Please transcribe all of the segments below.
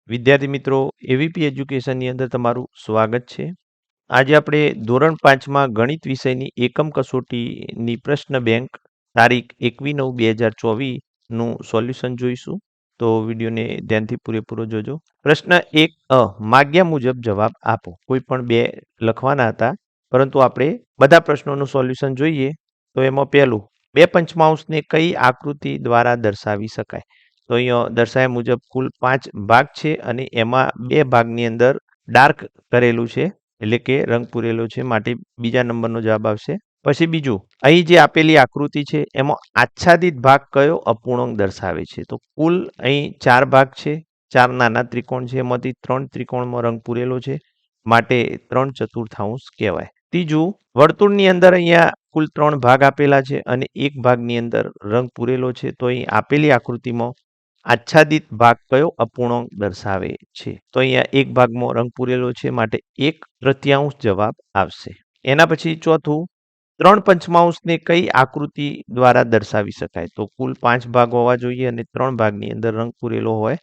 વિદ્યાર્થી મિત્રો, એવીપી એજ્યુકેશનની અંદર તમારું સ્વાગત છે. આજે આપણે ધોરણ 5માં ગણિત વિષયની એકમ કસોટીની પ્રશ્ન બેંક તારીખ 21/9/2024 નું સોલ્યુશન જોઈશું. તો વિડીયોને ધ્યાનથી પૂરેપૂરો જોજો. પ્રશ્ન 1 માગ્યા મુજબ જવાબ આપો. કોઈ પણ બે લખવાના હતા, પરંતુ આપણે બધા પ્રશ્નોનું સોલ્યુશન જોઈએ. તો એમાં પહેલું, બે પંચમાંશને કઈ આકૃતિ દ્વારા દર્શાવી શકાય? તો અહીંયા દર્શાવ્યા મુજબ કુલ 5 ભાગ છે અને એમાં બે ભાગની અંદર ડાર્ક કરેલું છે, એટલે કે રંગ પૂરેલો છે, માટે બીજા નંબરનો જવાબ આવશે. પછી બીજું, અહીં જે આપેલી આકૃતિ છે એમાં આચ્છાદિત ભાગ કયો અપૂર્ણાંક દર્શાવે છે? તો કુલ અહીં 4 ભાગ છે, 4 નાના ત્રિકોણ છે, એમાંથી 3 ત્રિકોણમાં રંગ પૂરેલો છે, માટે 3/4 કહેવાય. ત્રીજું, વર્તુળની અંદર અહીંયા કુલ 3 ભાગ આપેલા છે અને એક ભાગની અંદર રંગ પૂરેલો છે. તો અહીં આપેલી આકૃતિમાં આચ્છાદિત ભાગ કયો અપૂર્ણાંક દર્શાવે છે? તો અહીંયા એક ભાગમાં રંગ પૂરેલો છે, માટે 1/3 જવાબ આવશે. એના પછી ચોથું, 3 પંચમાંશને કઈ આકૃતિ દ્વારા દર્શાવી શકાય? તો કુલ 5 ભાગ હોવા જોઈએ અને 3 ભાગની અંદર રંગ પૂરેલો હોય.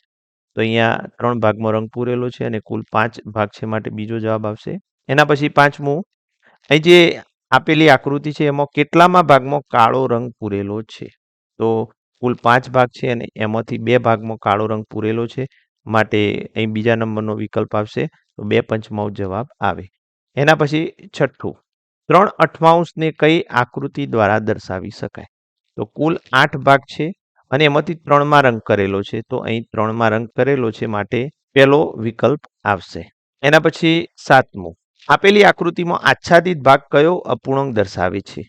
તો અહીંયા 3 ભાગમાં રંગ પૂરેલો છે અને કુલ 5 ભાગ છે, માટે બીજો જવાબ આવશે. એના પછી પાંચમું, અહીં જે આપેલી આકૃતિ છે એમાં કેટલામાં ભાગમાં કાળો રંગ પૂરેલો છે? તો કુલ 5 ભાગ છે અને એમાંથી 2 ભાગમાં કાળો રંગ પૂરેલો છે, માટે અહીં બીજા નંબરનો વિકલ્પ આવશે. તો 2/5 જવાબ આવે. એના પછી છઠ્ઠું, 3/8ને કઈ આકૃતિ દ્વારા દર્શાવી શકાય? તો કુલ 8 ભાગ છે અને એમાંથી 3માં રંગ કરેલો છે. તો અહીં 3માં રંગ કરેલો છે, માટે પહેલો વિકલ્પ આવશે. એના પછી સાતમું, આપેલી આકૃતિમાં આચ્છાદિત ભાગ કયો અપૂર્ણાંક દર્શાવે છે?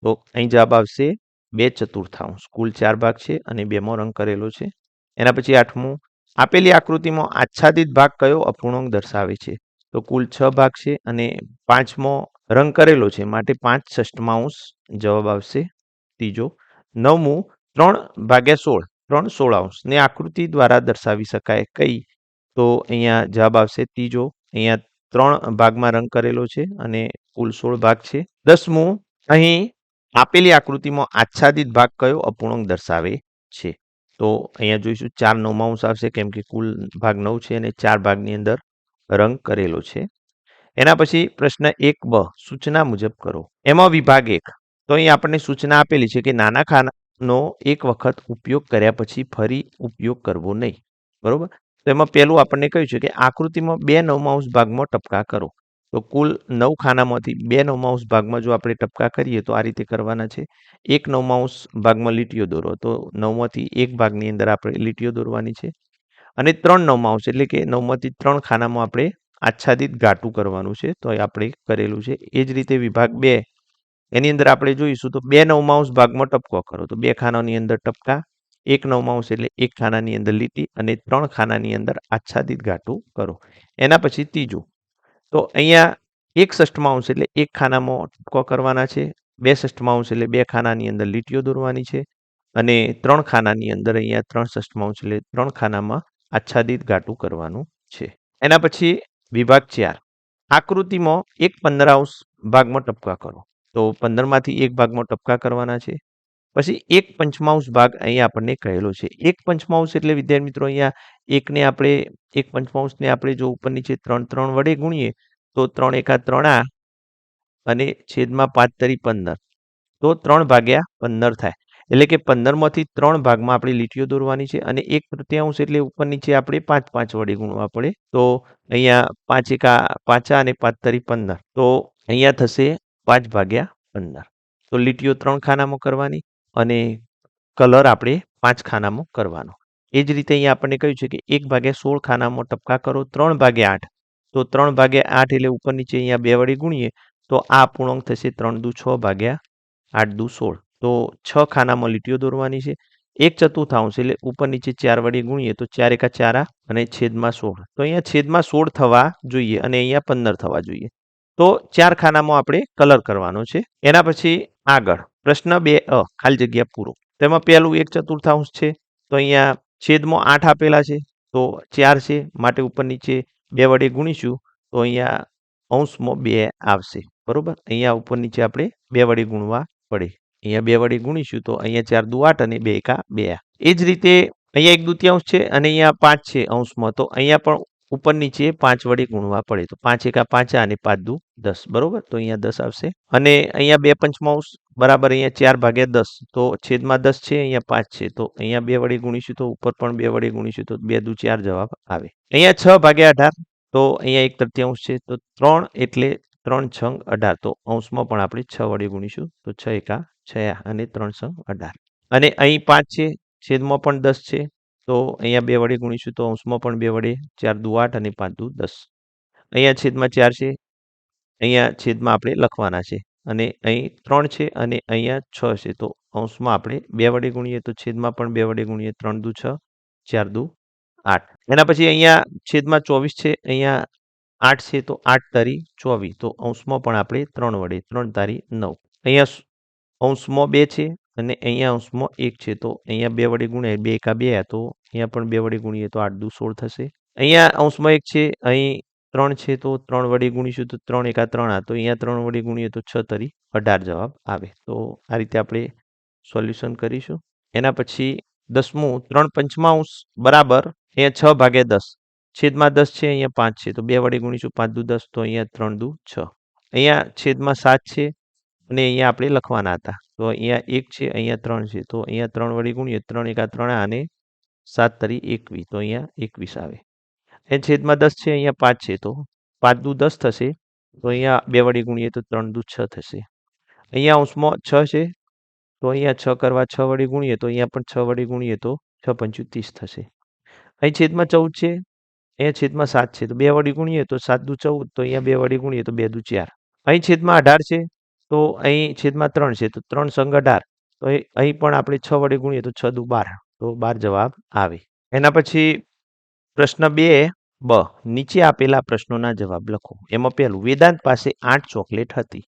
તો અહીં જવાબ આવશે 2/4. કુલ 4 ભાગ છે અને 2માં રંગ કરેલો છે. એના પછી આઠમું, આપેલી આકૃતિમાં આચ્છાદિત ભાગ કયો અપૂર્ણાંક દર્શાવે છે? તો કુલ 6 ભાગ છે અને 5માં રંગ કરેલો છે, માટે 5/6 જવાબ આવશે. ત્રીજો, નવમું, 3/16 3/16 ને આકૃતિ દ્વારા દર્શાવી શકાય કઈ? તો અહીંયા જવાબ આવશે ત્રીજો. અહીંયા 3 ભાગમાં રંગ કરેલો છે અને કુલ 16 ભાગ છે. 10મું, અહીં આપેલી આકૃતિમાં આચ્છાદિત ભાગ કયો અપૂર્ણાંક દર્શાવે છે? તો અહીંયા જોઈશું 4/9 આવશે, કેમ કે કુલ ભાગ 9 છે અને 4 ભાગની અંદર રંગ કરેલો છે. એના પછી પ્રશ્ન 1બ, સૂચના મુજબ કરો. એમાં વિભાગ 1, તો અહીં આપણને સૂચના આપેલી છે કે નાના ખાનાનો એક વખત ઉપયોગ કર્યા પછી ફરી ઉપયોગ કરવો નહીં. બરોબર? તો એમાં પહેલું આપણને કહ્યું છે કે આકૃતિમાં 2/9 ભાગમાં ટપકા કરો. તો કુલ 9 ખાનામાંથી 2/9 ભાગમાં જો આપણે ટપકા કરીએ તો આ રીતે કરવાના છે. 1/9 ભાગમાં લીટીઓ દોરો. તો 9માંથી 1 ભાગની અંદર આપણે લીટીઓ દોરવાની છે અને 3/9 એટલે કે 9માંથી 3 ખાનામાં આપણે આચ્છાદિત ઘાટું કરવાનું છે. તો આપણે કરેલું છે. એ જ રીતે વિભાગ 2, એની અંદર આપણે જોઈશું તો 2/9 ભાગમાં ટપકો કરો. તો 2 ખાનાની અંદર ટપકા, 1/9 એટલે 1 ખાનાની અંદર લીટી અને 3 ખાનાની અંદર આચ્છાદિત ઘાટું કરો. એના પછી ત્રીજું, તો અહીંયા 1/6 એટલે 1 ખાનામાં ટપકો કરવાના છે, 2/6 એટલે 2 ખાનાની અંદર લીટીઓ દોરવાની છે અને 3 ખાનાની અંદર અહીંયા 3/6 એટલે 3 ખાનામાં આચ્છાદિત ઘાટું કરવાનું છે. એના પછી વિભાગ 4, આકૃતિમાં 1/15 ભાગમાં ટપકા કરો. તો 15માંથી 1 ભાગમાં ટપકા કરવાના છે. પછી 1/5 ભાગ અહીંયા આપણને કહેલો છે. 1/5 એટલે વિદ્યાર્થી મિત્રો, અહીંયા 1/5ને આપણે જો ઉપર નીચે 3 વડે ગુણીએ તો 3 એકા 3 અને છેદમાં 5 તરી 15, તો 3/15 થાય. એટલે કે 15માંથી 3 ભાગમાં આપણે લીટીઓ દોરવાની છે અને 1/3 એટલે ઉપર નીચે આપણે 5 વડે ગુણવા પડે. તો અહીંયા 5 એકા 5 અને 5 તરી 15, તો અહીંયા થશે 5/15. તો લીટીઓ 3 ખાનામાં કરવાની અને કલર આપણે 5 ખાનામાં કરવાનો. એ જ રીતે અહીંયા આપણને કહ્યું છે કે 1/16 ખાનામાં ટપકા કરો. 3/8, તો 3/8 એટલે ઉપર નીચે અહીંયા 2 વડે ગુણીએ તો આ અપૂર્ણાંક થશે 3 દુ 6 ભાગ્યા 8 દુ 16. તો 6 ખાનામાં લીટીઓ દોરવાની છે. 1/4 એટલે ઉપર નીચે 4 વડે ગુણીએ તો 4 એકા 4 અને છેદમાં 16. તો અહીંયા છેદમાં 16 થવા જોઈએ અને અહીંયા 15 થવા જોઈએ. તો 4 ખાનામાં આપણે કલર કરવાનો છે. એના પછી આગળ પ્રશ્ન 2 ખાલી જગ્યા પૂરો. તેમાં પહેલું 1/4 છે. તો અહીંયા છેદમાં 8 આપેલા છે, તો 4 છે, માટે ઉપર નીચે 2 વડે ગુણીશું તો અહીંયા અંશમાં 2 આવશે. બરોબર? અહીંયા ઉપર નીચે આપણે 2 વડે ગુણવા પડે. અહીંયા 2 વડે ગુણીશું તો અહીંયા 4 દુ 8 અને 2 એકા 2. એ જ રીતે અહીંયા 1/2 છે અને અહીંયા 5 છે અંશમાં, તો અહીંયા પણ ઉપર નીચે 5 વડે ગુણવા પડે, તો 5 એકા 5 અને 5 દુ 10, બરોબર, તો અહીંયા 10 આવશે. અને અહીંયા 2/5 બરાબર અહીંયા 4/10, તો છેદમાં 10 છે, અહીંયા 5 છે, તો અહીંયા 2 વડે ગુણીશું તો ઉપર પણ 2 વડે ગુણીશું તો 2 દુ 4 જવાબ આવે. અહીંયા 6/18, તો અહીંયા 1/3 છે, તો 3 એટલે 3 છંગ 18, તો અંશમાં પણ આપણે 6 વડે ગુણીશું, તો 6 એકા 6 અને 3 સંગ 18. અને અહીં 5 છે, છેદમાં પણ 10 છે, તો અહીંયા 2 વડે ગુણીશું તો અંશમાં પણ 2 વડે, 4 દુ 8 અને 5 દુ 10. અહીંયા છેદમાં 4 છે, અહીંયા છેદમાં આપણે લખવાના છે, અને અહીં 3 છે અને અહીંયા 6 છે, તો અંશમાં આપણે 2 વડે ગુણીએ તો છેદમાં પણ 2 વડે ગુણીએ, 3 દુ 6, 4 દુ 8. એના પછી અહીંયા છેદમાં 24 છે, અહીંયા 8 છે, તો 8 તારી 24, તો અંશમાં પણ આપણે 3 વડે, 3 તારી 9. અહીંયા અંશમાં 2 છે અને અહીંયા અંશમાં 1 છે, તો અહીંયા 2 વડે ગુણ્યા, 2 એકા 2, તો અહીંયા પણ 2 વડે ગુણીએ તો 8 દુ 16 થશે. અહીંયા અંશમાં 1 છે, અહીં 3 છે, તો 3 વડે ગુણીશું તો 3 એકા 3, તો અહીંયા 3 વડે ગુણીએ તો 6 તરી 18 જવાબ આવે. તો આ રીતે આપણે સોલ્યુશન કરીશું. એના પછી 10મું 3/5 બરાબર અહીંયા 6/10, છેદમાં 10 છે, અહીંયા 5 છે, તો 2 વડે ગુણીશું, 5 દુ 10, તો અહીંયા 3 દુ 6. અહીંયા છેદમાં 7 છે અને અહીંયા આપણે લખવાના હતા, તો અહીંયા 1 છે, અહીંયા 3 છે, તો અહીંયા 3 વડે ગુણીએ, 3 એકા 3 અને 7 તરી 21, તો અહીંયા 21 આવે. એ છેદમાં 10 છે, અહીંયા 5 છે, તો 5 દુ 10 થશે, તો અહીંયા 2 વડે ગુણીએ તો 3 દુ 6 થશે. અહીંયા અંશમાં 6 છે, તો અહીંયા 6 કરવા 6 વડે ગુણીએ, તો અહીંયા પણ 6 વડે ગુણીએ તો 6 પંચું 30 થશે. અહીં છેદમાં 14 છે, અહીંયા છેદમાં 7 છે, તો 2 વડે ગુણીએ તો 7 દુ 14, તો અહીંયા 2 વડે ગુણીએ તો 2 દુ 4. અહીં છેદમાં 18 છે, તો અહીં છેદમાં 3 છે, તો 3 સંગ 18, તો અહીં પણ આપણે 6 વડે ગુણીએ તો 6 દુ 12, તો 12 જવાબ આવે. એના પછી પ્રશ્ન 2 બ, નીચે આપેલા પ્રશ્નોના જવાબ લખો. એમાં પહેલું, વેદાંત પાસે 8 ચોકલેટ હતી,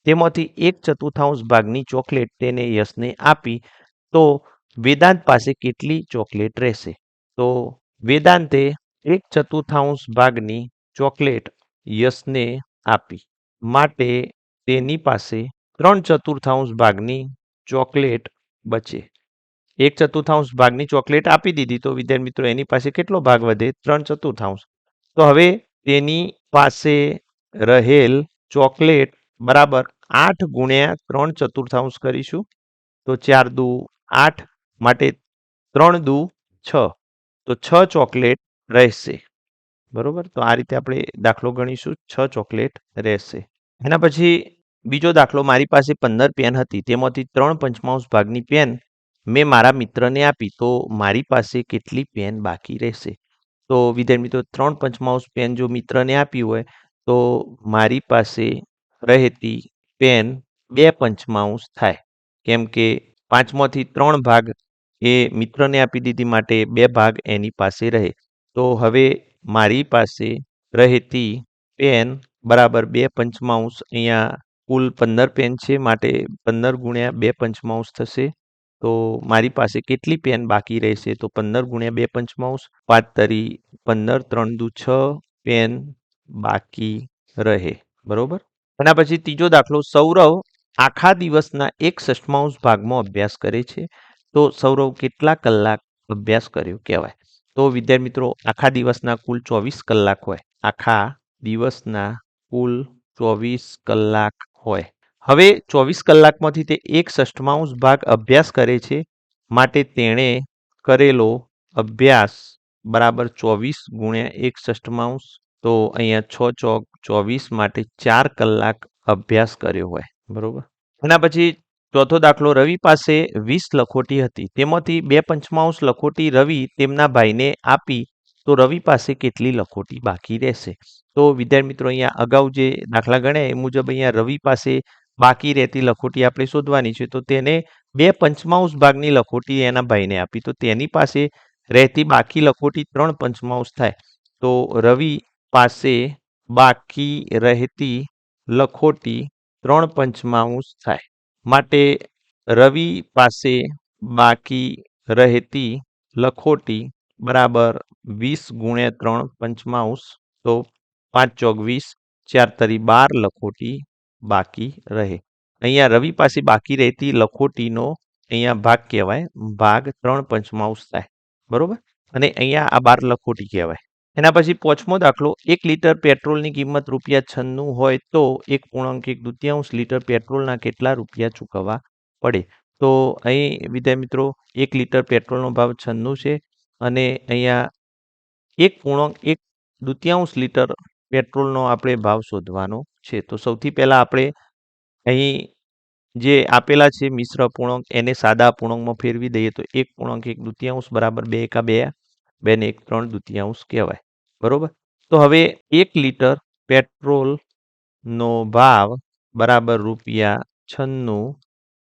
તેમાંથી 1/4 ભાગની ચોકલેટ તેને યશને આપી, તો વેદાંત પાસે કેટલી ચોકલેટ રહેશે? તો વેદાંતે 1/4 ભાગની ચોકલેટ યશને આપી, માટે તેની પાસે 3/4 ભાગની ચોકલેટ બચે. 1/4 ભાગની ચોકલેટ આપી દીધી, તો વિદ્યાર્થી મિત્રો એની પાસે કેટલો ભાગ વધે? 3/4. તો હવે તેની પાસે રહેલ ચોકલેટ બરાબર 8 ગુણ્યા 3/4 કરીશું, તો 4 દુ 8, માટે 3 દુ 6, તો 6 ચોકલેટ રહેશે, બરોબર. તો આ રીતે આપણે દાખલો ગણીશું, 6 ચોકલેટ રહેશે. એના પછી બીજો દાખલો, મારી પાસે 15 પેન હતી, તેમાંથી 3/5 ભાગની પેન મેં મારા મિત્રને આપી, તો મારી પાસે કેટલી પેન બાકી રહેશે? તો વિદ્યાર્થી મિત્રો 3/5 પેન જો મિત્રને આપી હોય, તો મારી પાસે રહેતી પેન 2/5 થાય, કેમ કે 5માંથી 3 ભાગ એ મિત્રને આપી દીધી, માટે 2 ભાગ એની પાસે રહે. તો હવે મારી પાસે રહેતી પેન બરાબર 2/5, અહીંયા કુલ 15 પેન છે, માટે 15 ગુણ્યા 2/5 થશે. તો મારી પાસે કેટલી પેન બાકી રહેશે? તો 15 ગુણ્યા 2/5, 5 તરી 15, 3 દુ 6 પેન બાકી રહે, બરોબર. એના પછી ત્રીજો દાખલો, સૌરવ આખા દિવસના 1/6 ભાગમાં અભ્યાસ કરે છે, તો સૌરવ કેટલા કલાક અભ્યાસ કર્યો કહેવાય? તો વિદ્યાર્થી મિત્રો આખા દિવસના કુલ 24 કલાક હોય, આખા દિવસના કુલ 24 કલાક હોય. હવે 24 કલાકમાંથી તે 1/6 ભાગ અભ્યાસ કરે છે, માટે તેણે કરેલો અભ્યાસ બરાબર 24 ગુણ્યા 1/6, તો અહીંયા 6 ચોક 24, માટે 4 કલાક અભ્યાસ કર્યો હોય, બરોબર. એના પછી ચોથો દાખલો, રવિ પાસે 20 લખોટી હતી, તેમાંથી 2/5 લખોટી રવિ તેમના ભાઈને આપી, તો રવિ પાસે કેટલી લખોટી બાકી રહેશે? તો વિદ્યાર્થી મિત્રો અહીંયા અગાઉ જે દાખલા ગણ્યા એ મુજબ અહીંયા રવિ પાસે બાકી રહેતી લખોટી આપણે શોધવાની છે, તો તેને 2/5 ભાગની લખોટી એના ભાઈને આપી, તો તેની પાસે રહેતી બાકી લખોટી 3/5 થાય. તો રવિ પાસે બાકી રહેતી લખોટી 3/5 થાય, માટે રવિ પાસે બાકી રહેતી લખોટી બરાબર 20 ગુણ્યા 3/5, તો 5 ચોક 20, 4 તરી 12 લખોટી બાકી રહે. અહીંયા રવિ પાસે બાકી રહેતી લખોટીનો અહીંયા ભાગ કહેવાય, ભાગ 3/5 થાય, બરોબર? અને અહીંયા આ 12 લખોટી કહેવાય. એના પછી 5મો દાખલો 1 લીટર પેટ્રોલની કિંમત ₹96 હોય તો 1.1 લીટર પેટ્રોલના કેટલા રૂપિયા ચૂકવવા પડે? તો અહીં વિદ્યાર્થી મિત્રો 1 લીટર પેટ્રોલનો ભાવ 96 છે અને અહીંયા 1.1 લીટર પેટ્રોલનો આપણે ભાવ શોધવાનો છે. તો સૌથી પહેલા આપણે અહીં જે આપેલા છે મિશ્ર અપૂર્ણાંક એને સાદા અપૂર્ણાંકમાં ફેરવી દઈએ તો 1.1 બરાબર 2 એકા 2, 2 ને 1 3 કહેવાય. બરોબર? તો હવે 1 લીટર પેટ્રોલનો ભાવ બરાબર ₹96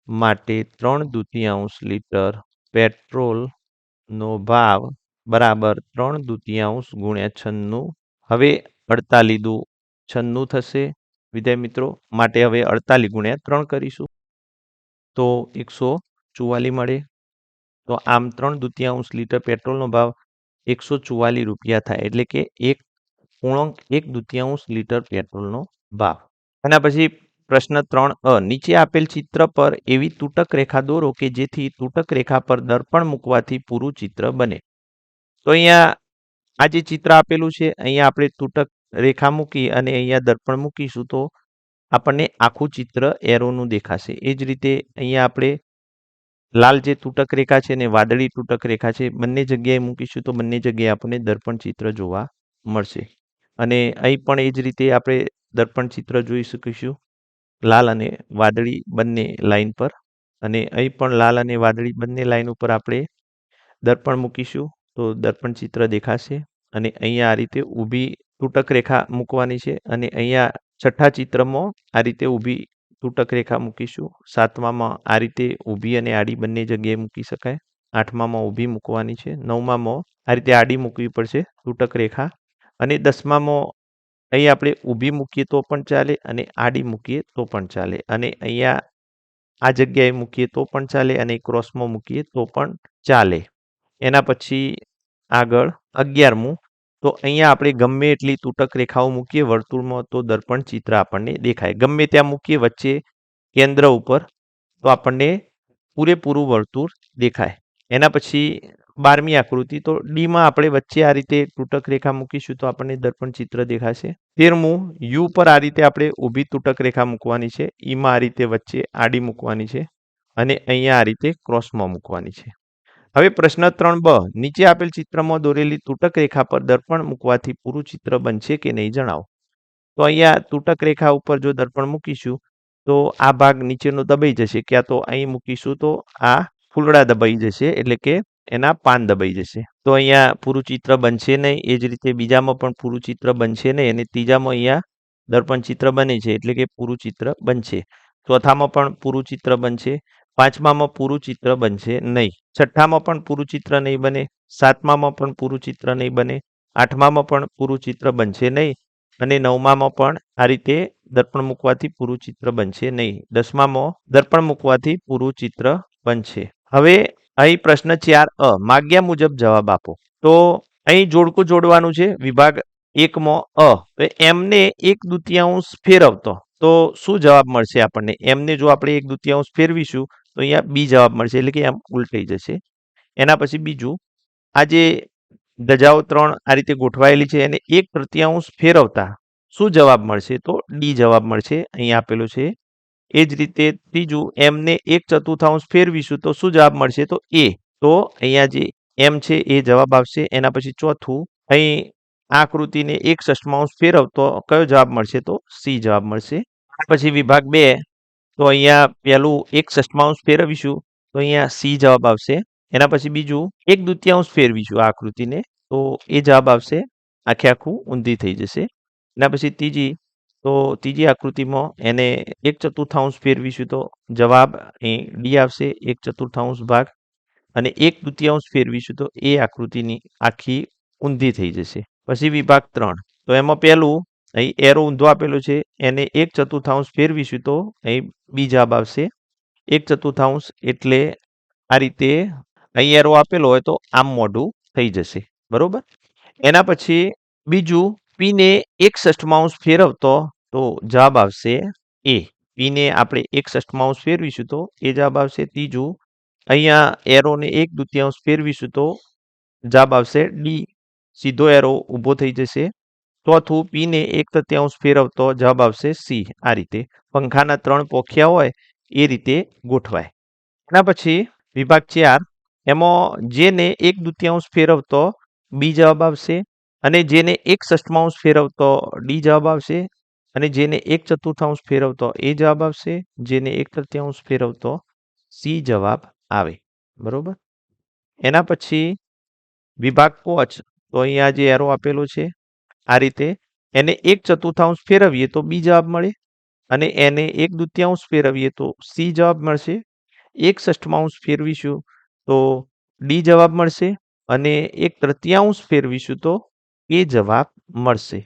માટે 3/2 લીટર પેટ્રોલનો ભાવ બરાબર 3/2 ગુણ્યા 96. હવે 48 દુ 96 થશે વિદ્યાર્થી મિત્રો. માટે હવે 48 ગુણ્યા 3 કરીશું તો 144 મળે. તો આમ 3/2 લીટર પેટ્રોલનો ભાવ 144 રૂપિયા થાય એટલે કે 1.1 લીટર પેટ્રોલનો ભાવ. એના પછી પ્રશ્ન 3 નીચે આપેલ ચિત્ર પર એવી તૂટક રેખા દોરો કે જેથી તૂટક રેખા પર દર્પણ મૂકવાથી પૂરું ચિત્ર બને. તો અહીંયા આ જે ચિત્ર આપેલું છે અહીંયા આપણે તૂટક રેખા મૂકી અને અહીંયા દર્પણ મૂકીશું તો આપણને આખું ચિત્ર એરોનું દેખાશે. એ જ રીતે અહીંયા આપણે લાલ જે તૂટક રેખા છે ને વાદળી તૂટક રેખા છે બંને જગ્યાએ મૂકીશું તો બંને જગ્યાએ આપણને દર્પણ ચિત્ર જોવા મળશે. અને અહીં પણ એ જ રીતે આપણે દર્પણ ચિત્ર જોઈ શકીશું લાલ અને વાદળી બંને લાઈન પર. અને અહીં પણ લાલ અને વાદળી બંને લાઈન ઉપર આપણે દર્પણ મૂકીશું તો દર્પણ ચિત્ર દેખાશે. અને અહીંયા આ રીતે ઊભી તૂટક રેખા મૂકવાની છે અને અહીંયા છઠ્ઠા ચિત્રમાં આ રીતે ઊભી તૂટક રેખા મૂકીશું. 7મામાં આ રીતે ઊભી અને આડી બંને જગ્યાએ મૂકી શકાય. 8મામાં ઊભી મૂકવાની છે. 9મામાં આ રીતે આડી મૂકવી પડશે તૂટક રેખા. અને 10મામાં અહીં આપણે ઊભી મૂકીએ તો પણ ચાલે અને આડી મૂકીએ તો પણ ચાલે. અને અહીંયા આ જગ્યાએ મૂકીએ તો પણ ચાલે અને ક્રોસમાં મૂકીએ તો પણ ચાલે. એના પછી આગળ 11મું તો અહીંયા આપણે ગમે એટલી તૂટક રેખાઓ મૂકીએ વર્તુળમાં તો દર્પણ ચિત્ર આપણને દેખાય. ગમે ત્યાં મૂકીએ વચ્ચે કેન્દ્ર ઉપર તો આપણને પૂરેપૂરું વર્તુળ દેખાય. એના પછી 12મી આકૃતિ તો ડીમાં આપણે વચ્ચે આ રીતે તૂટક રેખા મૂકીશું તો આપણને દર્પણ ચિત્ર દેખાશે. 13મું યુ પર આ રીતે આપણે ઊભી તૂટક રેખા મૂકવાની છે. ઈમાં આ રીતે વચ્ચે આડી મૂકવાની છે અને અહીંયા આ રીતે ક્રોસમાં મૂકવાની છે. હવે પ્રશ્ન 3બ નીચે આપેલ ચિત્રમાં દોરેલી તૂટક રેખા પર દર્પણ મૂકવાથી પૂરું ચિત્ર બનશે કે નહીં જણાવો. તો અહીંયા તૂટક રેખા ઉપર જો દર્પણ મૂકીશું તો આ ભાગ નીચેનો દબાઈ જશે. ક્યાં તો અહીં મૂકીશું તો આ ફૂલડા દબાઈ જશે એટલે કે એના પાન દબાઈ જશે. તો અહીંયા પૂરું ચિત્ર બનશે નહીં. એ જ રીતે બીજામાં પણ પૂરું ચિત્ર બનશે નહીં અને ત્રીજામાં અહીંયા દર્પણ ચિત્ર બને છે એટલે કે પૂરું ચિત્ર બનશે. ચોથામાં પણ પૂરું ચિત્ર બનશે. 5મામાં પૂરું ચિત્ર બનશે નહીં. 6ઠ્ઠામાં પણ પૂરું ચિત્ર નહીં બને. 7મામાં પણ પૂરું ચિત્ર નહીં બને. 8મામાં પણ પૂરું ચિત્ર બનશે નહીં અને 9મામાં પણ આ રીતે દર્પણ મૂકવાથી પૂરું ચિત્ર બનશે નહીં. 10મામાં દર્પણ મૂકવાથી પૂરું ચિત્ર બનશે. હવે અહીં પ્રશ્ન 4 માગ્યા મુજબ જવાબ આપો. તો અહીં જોડકું જોડવાનું છે. વિભાગ 1માં તો એમને 1/2 ફેરવતો તો શું જવાબ મળશે આપણને? એમને જો આપણે 1/2 ફેરવીશું તો અહીંયા બી જવાબ મળશે એટલે કે એમ ઉલટાઈ જશે. એના પછી બીજું આ જે ધજાઓ 3 આ રીતે ગોઠવાયેલી છે એને 1/3 ફેરવતા શું જવાબ મળશે? તો ડી જવાબ મળશે. અહીં આપેલો છે. એ જ રીતે ત્રીજું એમને 1/4 ફેરવીશું તો શું જવાબ મળશે? તો એ. તો અહીંયા જે એમ છે એ જવાબ આવશે. એના પછી ચોથું અહીં આ આકૃતિને 1/6 ફેરવતો કયો જવાબ મળશે? તો સી જવાબ મળશે. પછી વિભાગ 2 તો અહીંયા પહેલું 1/6 ફેરવીશું તો અહીંયા સી જવાબ આવશે. એના પછી બીજું 1/2 ફેરવીશું આ આકૃતિને તો એ જવાબ આવશે. આખે આખું ઊંધી થઈ જશે. એના પછી ત્રીજી આકૃતિમાં એને 1/4 ફેરવીશું તો જવાબ અહીં ડી આવશે 1/4 ભાગ. અને 1/2 ફેરવીશું તો એ આકૃતિની આખી ઊંધી થઈ જશે. પછી વિભાગ 3 તો એમાં પહેલું અહીં એરો ઊંધો આપેલો છે એને 1/4 ફેરવીશું તો અહીં બી જવાબ આવશે 1/4 એટલે આ રીતે અહીં એરો આપેલો હોય તો આમ મોઢું થઈ જશે. બરોબર. એના પછી બીજું પીને 1/6 ફેરવતો તો જવાબ આવશે એ. પીને આપણે 1/6 ફેરવીશું તો એ જવાબ આવશે. ત્રીજું અહીંયા એરોને 1/2 ફેરવીશું તો જવાબ આવશે ડી. સીધો એરો ઊભો થઈ જશે. ચોથું પી ને 1/3 ફેરવતો જવાબ આવશે સી. આ રીતે પંખાના 3 પોખિયા હોય એ રીતે ગોઠવાય. એના પછી વિભાગ 4 એમાં જેને 1/2 ફેરવતો બી જવાબ આવશે અને જેને 1/6 ફેરવતો ડી જવાબ આવશે અને જેને 1/4 ફેરવતો એ જવાબ આવશે, જેને 1/3 ફેરવતો સી જવાબ આવે. બરોબર. એના પછી વિભાગ 5 તો અહીંયા જે એરો આપેલો છે આ રીતે એને 1/4 ફેરવીએ તો બી જવાબ મળે અને એને 1/2 ફેરવીએ તો સી જવાબ મળશે. 1/6 ફેરવીશું તો ડી જવાબ મળશે અને 1/3 ફેરવીશું તો એ જવાબ મળશે.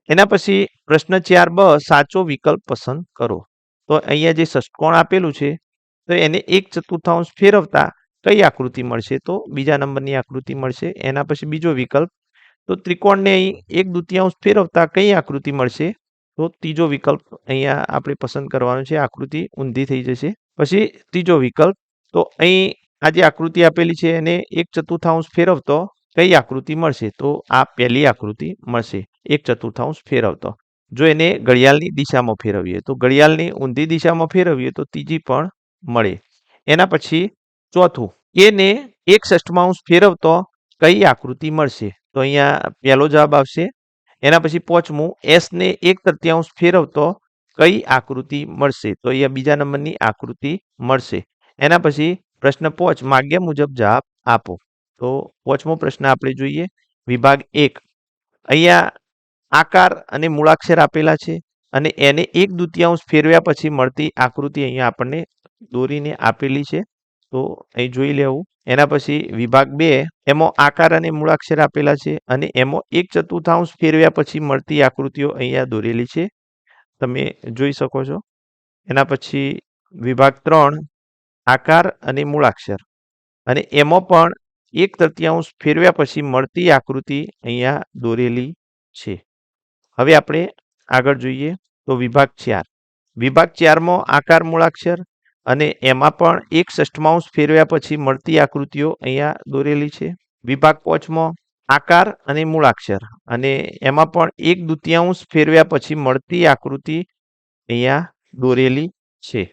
એના પછી પ્રશ્ન 4 બ સાચો વિકલ્પ પસંદ કરો. તો અહીંયા જે ષષ્ટકોણ આપેલું છે તો એને 1/4 ફેરવતા કઈ આકૃતિ મળશે? તો બીજા નંબરની આકૃતિ મળશે. એના પછી બીજો વિકલ્પ તો ત્રિકોણને અહીં 1/2 ફેરવતા કઈ આકૃતિ મળશે? તો ત્રીજો વિકલ્પ અહીંયા આપણે પસંદ કરવાનો છે. આકૃતિ ઊંધી થઈ જશે. પછી ત્રીજો વિકલ્પ તો અહીં આ જે આકૃતિ આપેલી છે એને 1/4 ફેરવતો કઈ આકૃતિ મળશે? તો આ પહેલી આકૃતિ મળશે 1/4 ફેરવતો. જો એને ઘડિયાળની દિશામાં ફેરવીએ તો ઘડિયાળની ઊંધી દિશામાં ફેરવીએ તો ત્રીજી પણ મળે. એના પછી ચોથું એને 1/6 ફેરવતો કઈ આકૃતિ મળશે? તો અહીંયા પહેલો જવાબ આવશે. એના પછી પાંચમું એસ ને 1/3 ફેરવતો કઈ આકૃતિ મળશે? તો અહીંયા બીજા નંબરની આકૃતિ મળશે. એના પછી પ્રશ્ન 5 માગ્યા મુજબ જવાબ આપો. તો પાંચમો પ્રશ્ન આપણે જોઈએ. વિભાગ 1 અહીંયા આકાર અને મૂળાક્ષર આપેલા છે અને એને 1/2 ફેરવ્યા પછી મળતી આકૃતિ અહીંયા આપણને દોરીને આપેલી છે. તો અહીં જોઈ લેવું. એના પછી વિભાગ 2 એમાં આકાર અને મૂળાક્ષર આપેલા છે અને એમાં 1/4 ફેરવ્યા પછી મળતી આકૃતિઓ અહીંયા દોરેલી છે. તમે જોઈ શકો છો. એના પછી વિભાગ 3 આકાર અને મૂળાક્ષર અને એમાં પણ 1/3 ફેરવ્યા પછી મળતી આકૃતિ અહીંયા દોરેલી છે. હવે આપણે આગળ જોઈએ તો વિભાગ 4. વિભાગ 4માં આકાર મૂળાક્ષર અને એમાં પણ 1/6 ફેરવ્યા પછી મળતી આકૃતિઓ અહીંયા દોરેલી છે. વિભાગ 5માં આકાર અને મૂળાક્ષર અને એમાં પણ 1/2 ફેરવ્યા પછી મળતી આકૃતિ અહીંયા દોરેલી છે.